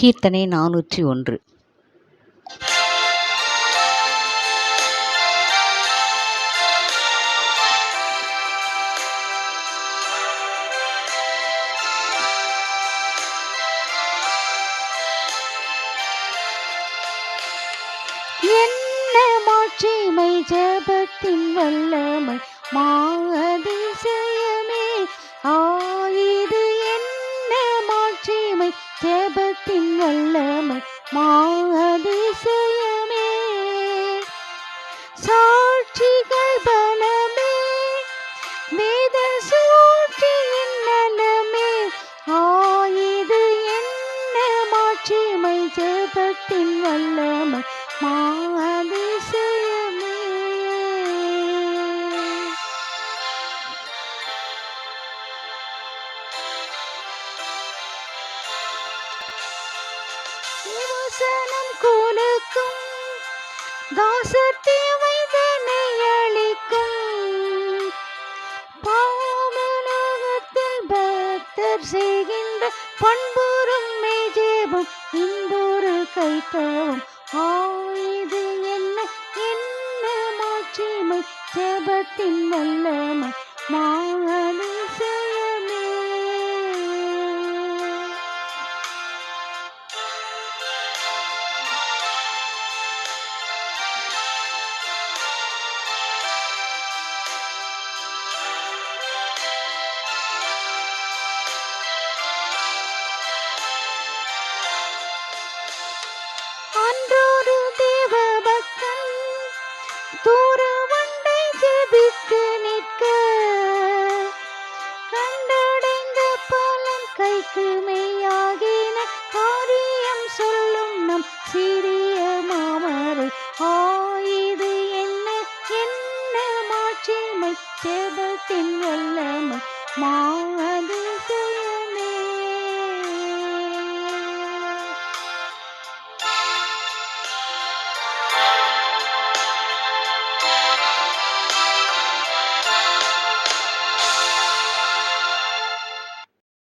கீர்த்தனை 401. என்ன மாட்சிமை ஜபத்தின் வல்லமை மாஅதிசயமே ஆயிது. என்ன மாட்சிமை ஜபத்தின் வல்லமை மாஅதிசயமே. சாட்சிகள் பலமே வேத சூழ்ச்சியின் நலமே ஆயிது. என்ன மாட்சிமை ஜபத்தின் வல்லமை மாஅதிசயமே. வசனம் கொடுக்கும் தாசர் தேவை தன்னை அளிக்கும். பாவலோகத்தில் பக்தர் செய்கின்ற பண்புறும் ஜெபம் இன்பொரு கைத்தவும் ஆயுது. என்ன என்ன மாட்சிமை ஜெபத்தின்